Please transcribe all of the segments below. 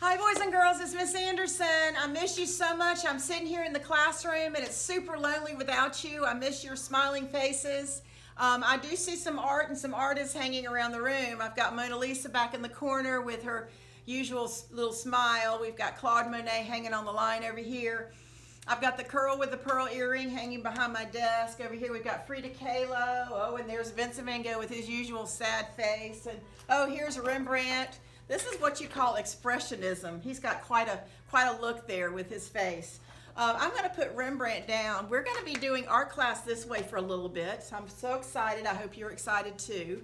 Hi boys and girls, it's Miss Anderson. I miss you so much. I'm sitting here in the classroom and it's super lonely without you. I miss your smiling faces. I do see some art and some artists hanging around the room. I've got Mona Lisa back in the corner with her usual little smile. We've got Claude Monet hanging on the line over here. I've got the curl with the pearl earring hanging behind my desk. Over here we've got Frida Kahlo. Oh, and there's Vincent van Gogh with his usual sad face. And oh, here's Rembrandt. This is what you call expressionism. He's got quite a look there with his face. I'm going to put Rembrandt down. We're going to be doing art class this way for a little bit. So I'm so excited. I hope you're excited too.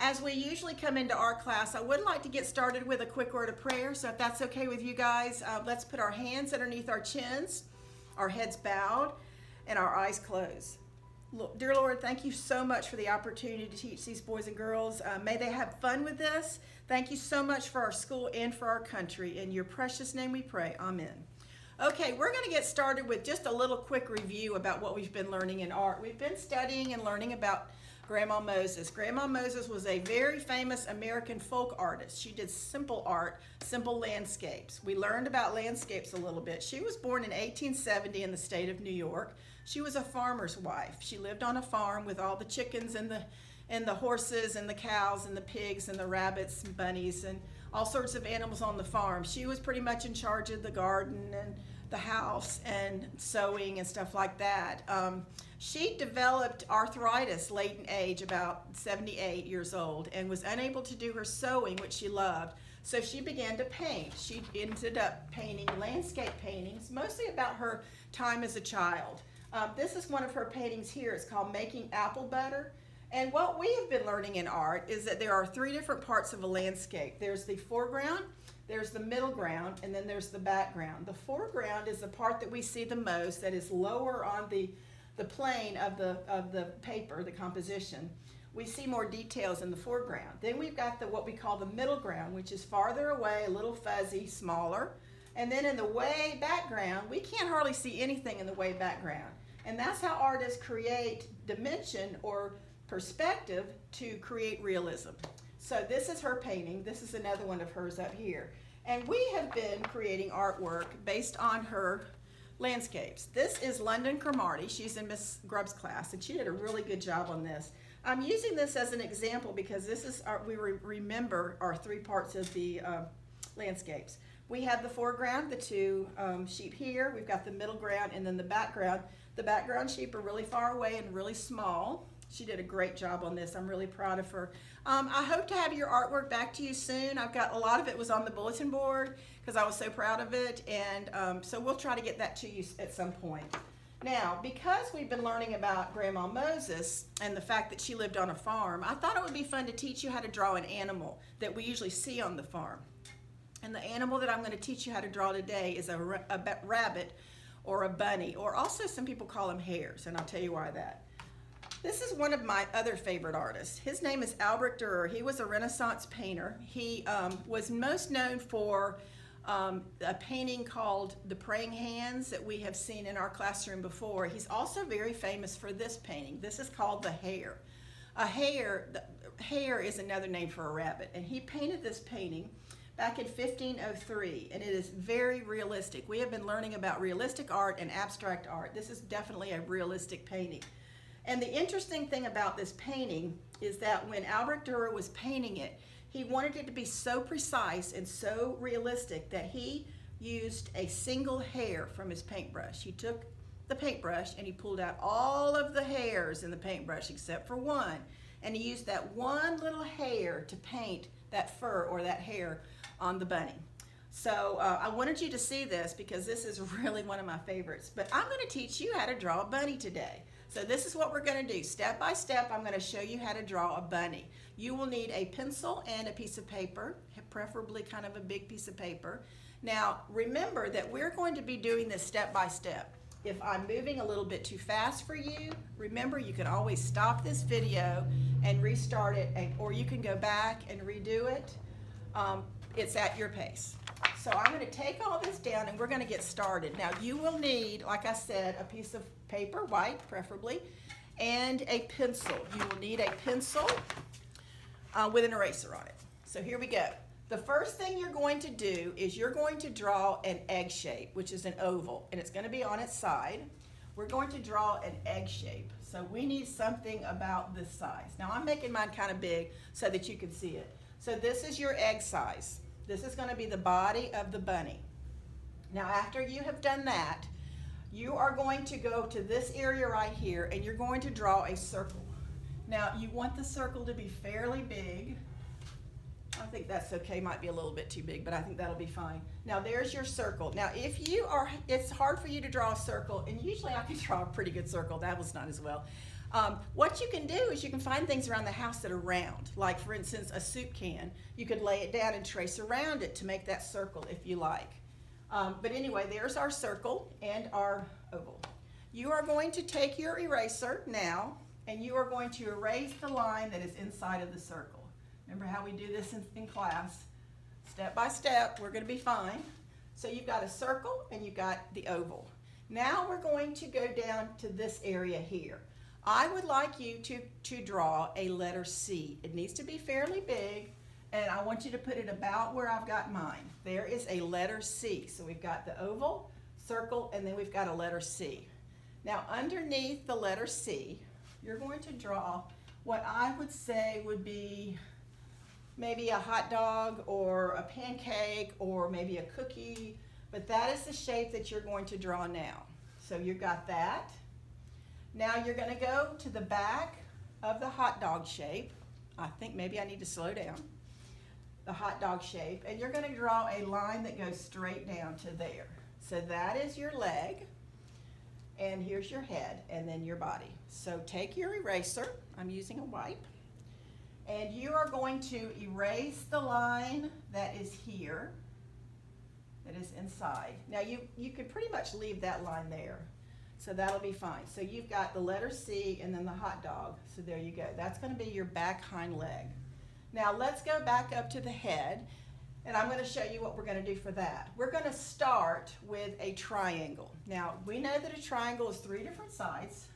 As we usually come into art class, I would like to get started with a quick word of prayer. So if that's okay with you guys, let's put our hands underneath our chins, our heads bowed, and our eyes closed. Dear Lord, thank you so much for the opportunity to teach these boys and girls. May they have fun with this. Thank you so much for our school and for our country. In your precious name we pray. Amen. Okay, we're going to get started with just a little quick review about what we've been learning in art. We've been studying and learning about Grandma Moses. Grandma Moses was a very famous American folk artist. She did simple art, simple landscapes. We learned about landscapes a little bit. She was born in 1870 in the state of New York. She was a farmer's wife. She lived on a farm with all the chickens and the horses and the cows and the pigs and the rabbits and bunnies and all sorts of animals on the farm. She was pretty much in charge of the garden and the house and sewing and stuff like that. She developed arthritis late in age, about 78 years old, and was unable to do her sewing, which she loved. So she began to paint. She ended up painting landscape paintings, mostly about her time as a child. This is one of her paintings here. It's called Making Apple Butter. And what we have been learning in art is that there are three different parts of a landscape. There's the foreground, there's the middle ground, and then there's the background. The foreground is the part that we see the most, that is lower on the plane of the paper, the composition. We see more details in the foreground. Then we've got what we call the middle ground, which is farther away, a little fuzzy, smaller. And then in the way background, we can't hardly see anything in the way background. And that's how artists create dimension or perspective to create realism. So this is her painting. This is another one of hers up here. And we have been creating artwork based on her landscapes. This is London Cromartie. She's in Miss Grubb's class, and she did a really good job on this. I'm using this as an example because this is remember our three parts of the landscapes. We have the foreground, the two sheep here. We've got the middle ground and then the background. The background sheep are really far away and really small. She did a great job on this. I'm really proud of her. I hope to have your artwork back to you soon. I've got a lot of it was on the bulletin board because I was so proud of it. And so we'll try to get that to you at some point. Now, because we've been learning about Grandma Moses and the fact that she lived on a farm, I thought it would be fun to teach you how to draw an animal that we usually see on the farm. And the animal that I'm going to teach you how to draw today is a rabbit or a bunny, or also some people call them hares, and I'll tell you why that. This is one of my other favorite artists. His name is Albrecht Dürer. He was a Renaissance painter. He was most known for a painting called The Praying Hands that we have seen in our classroom before. He's also very famous for this painting. This is called The Hare. Hare is another name for a rabbit, and he painted this painting back in 1503, and it is very realistic. We have been learning about realistic art and abstract art. This is definitely a realistic painting. And the interesting thing about this painting is that when Albrecht Dürer was painting it, he wanted it to be so precise and so realistic that he used a single hair from his paintbrush. He took the paintbrush and he pulled out all of the hairs in the paintbrush except for one, and he used that one little hair to paint that fur or that hair on the bunny. So I wanted you to see this because this is really one of my favorites. But I'm going to teach you how to draw a bunny today. So this is what we're going to do. Step by step, I'm going to show you how to draw a bunny. You will need a pencil and a piece of paper, preferably kind of a big piece of paper. Now remember that we're going to be doing this step by step. If I'm moving a little bit too fast for you, remember you can always stop this video and restart it, or you can go back and redo it. It's at your pace. So I'm going to take all this down and we're going to get started. Now you will need, like I said, a piece of paper, white preferably, and a pencil. You will need a pencil with an eraser on it. So here we go. The first thing you're going to do is you're going to draw an egg shape, which is an oval, and it's going to be on its side. We're going to draw an egg shape. So we need something about this size. Now I'm making mine kind of big so that you can see it. So this is your egg size. This is going to be the body of the bunny. Now after you have done that, you are going to go to this area right here and you're going to draw a circle. Now you want the circle to be fairly big. I think that's okay, might be a little bit too big, but I think that'll be fine. Now there's your circle. Now if you are, it's hard for you to draw a circle, and usually I can draw a pretty good circle. That was not as well. What you can do is you can find things around the house that are round. Like for instance, a soup can. You could lay it down and trace around it to make that circle if you like. But anyway, there's our circle and our oval. You are going to take your eraser now, and you are going to erase the line that is inside of the circle. Remember how we do this in class? Step by step, we're going to be fine. So you've got a circle and you've got the oval. Now we're going to go down to this area here. I would like you to draw a letter C. It needs to be fairly big, and I want you to put it about where I've got mine. There is a letter C. So we've got the oval, circle, and then we've got a letter C. Now underneath the letter C, you're going to draw what I would say would be maybe a hot dog or a pancake or maybe a cookie, but that is the shape that you're going to draw now. So you've got that. Now you're going to go to the back of the hot dog shape. I think maybe I need to slow down. The hot dog shape, and you're going to draw a line that goes straight down to there. So that is your leg, and here's your head, and then your body. So take your eraser, I'm using a wipe, and you are going to erase the line that is here, that is inside. Now you could pretty much leave that line there, so that'll be fine. So you've got the letter C and then the hot dog, so there you go. That's going to be your back hind leg. Now let's go back up to the head, and I'm going to show you what we're going to do for that. We're going to start with a triangle. Now we know that a triangle is 3 different sides.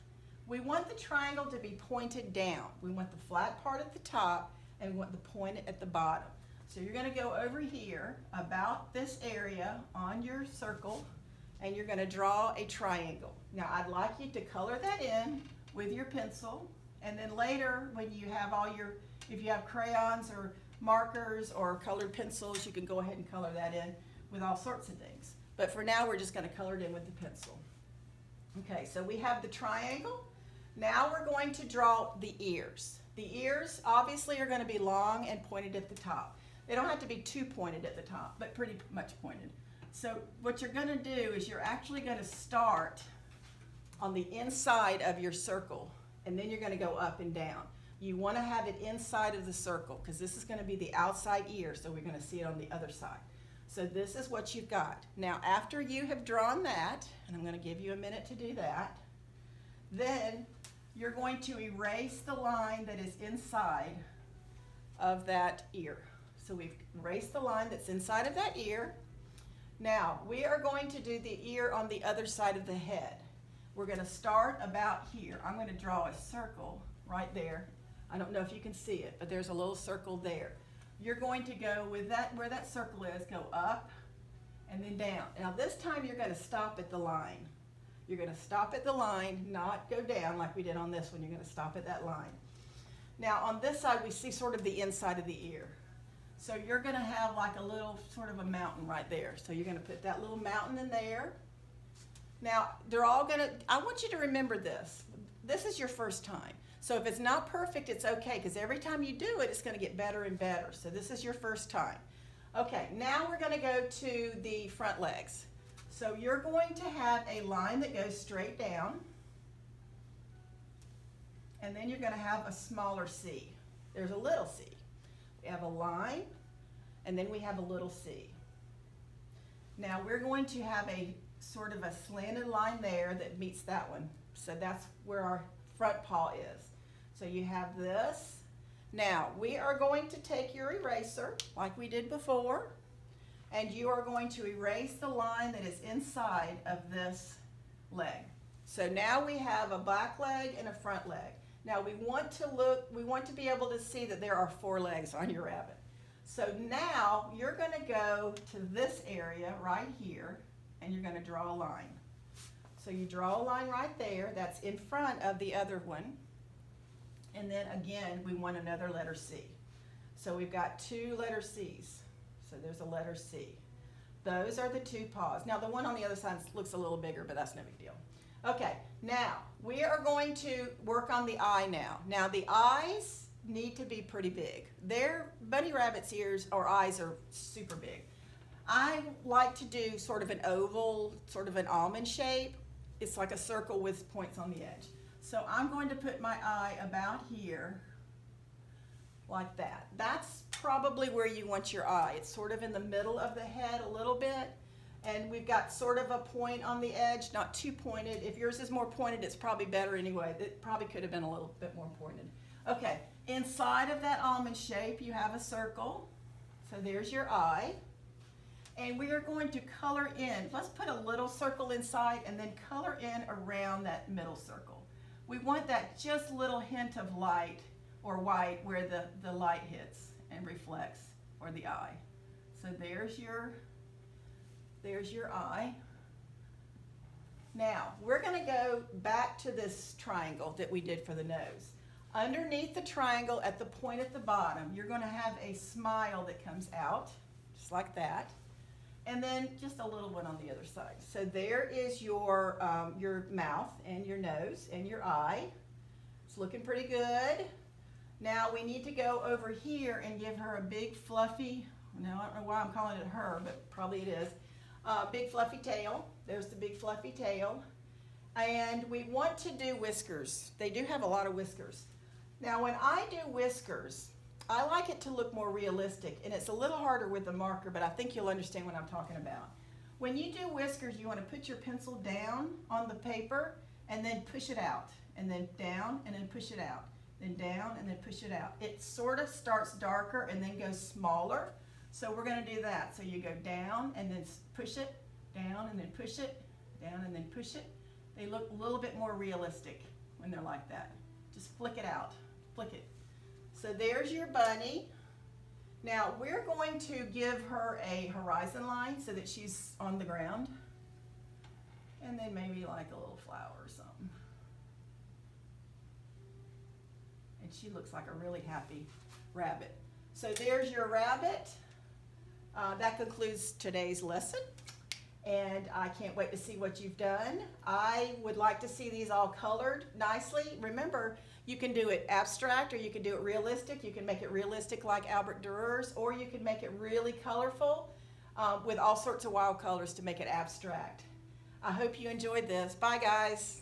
We want the triangle to be pointed down. We want the flat part at the top, and we want the point at the bottom. So you're going to go over here about this area on your circle, and you're going to draw a triangle. Now I'd like you to color that in with your pencil, and then later when you have all your, if you have crayons or markers or colored pencils, you can go ahead and color that in with all sorts of things. But for now, we're just going to color it in with the pencil. Okay, so we have the triangle. Now we're going to draw the ears. The ears obviously are going to be long and pointed at the top. They don't have to be too pointed at the top, but pretty much pointed. So what you're going to do is you're actually going to start on the inside of your circle, and then you're going to go up and down. You want to have it inside of the circle because this is going to be the outside ear, so we're going to see it on the other side. So this is what you've got. Now after you have drawn that, and I'm going to give you a minute to do that, then you're going to erase the line that is inside of that ear. So we've erased the line that's inside of that ear. Now we are going to do the ear on the other side of the head. We're going to start about here. I'm going to draw a circle right there. I don't know if you can see it, but there's a little circle there. You're going to go with that, where that circle is, go up and then down. Now this time you're going to stop at the line. You're going to stop at the line, not go down like we did on this one. You're going to stop at that line. Now on this side we see sort of the inside of the ear. So you're going to have like a little sort of a mountain right there. So you're going to put that little mountain in there. Now they're all going to, I want you to remember this. This is your first time. So if it's not perfect, it's okay, because every time you do it, it's going to get better and better. So this is your first time. Okay, now we're going to go to the front legs. So you're going to have a line that goes straight down, and then you're going to have a smaller C. There's a little c. We have a line, and then we have a little c. Now we're going to have a sort of a slanted line there that meets that one. So that's where our front paw is. So you have this. Now we are going to take your eraser like we did before, and you are going to erase the line that is inside of this leg. So now we have a back leg and a front leg. Now we want to be able to see that there are 4 legs on your rabbit. So now you're going to go to this area right here, and you're going to draw a line. So you draw a line right there, that's in front of the other one. And then again, we want another letter C. So we've got two letter C's. So there's a letter C. Those are the two paws. Now the one on the other side looks a little bigger, but that's no big deal. Okay, now we are going to work on the eye now. Now the eyes need to be pretty big. Their bunny rabbit's ears or eyes are super big. I like to do sort of an oval, sort of an almond shape. It's like a circle with points on the edge. So I'm going to put my eye about here, like that. That's probably where you want your eye. It's sort of in the middle of the head a little bit. And we've got sort of a point on the edge, not too pointed. If yours is more pointed, it's probably better anyway. It probably could have been a little bit more pointed. Okay, inside of that almond shape, you have a circle. So there's your eye. And we are going to color in. Let's put a little circle inside and then color in around that middle circle. We want that just little hint of light or white where the light hits and reflects, or the eye. So there's your eye. Now, we're going to go back to this triangle that we did for the nose. Underneath the triangle at the point at the bottom, you're going to have a smile that comes out, just like that. And then just a little one on the other side. So there is your mouth and your nose and your eye. It's looking pretty good. Now we need to go over here and give her a big fluffy, now I don't know why I'm calling it her, but probably it is, big fluffy tail. There's the big fluffy tail. And we want to do whiskers. They do have a lot of whiskers. Now when I do whiskers, I like it to look more realistic, and it's a little harder with the marker, but I think you'll understand what I'm talking about. When you do whiskers, you want to put your pencil down on the paper and then push it out, and then down and then push it out, then down and then push it out. It sort of starts darker and then goes smaller, so we're going to do that. So you go down and then push it, down and then push it, down and then push it. They look a little bit more realistic when they're like that. Just flick it out, flick it. So there's your bunny. Now we're going to give her a horizon line so that she's on the ground. And then maybe like a little flower or something. And she looks like a really happy rabbit. So there's your rabbit. That concludes today's lesson. And I can't wait to see what you've done. I would like to see these all colored nicely. Remember, you can do it abstract or you can do it realistic. You can make it realistic like Albert Durer's, or you can make it really colorful with all sorts of wild colors to make it abstract. I hope you enjoyed this. Bye, guys.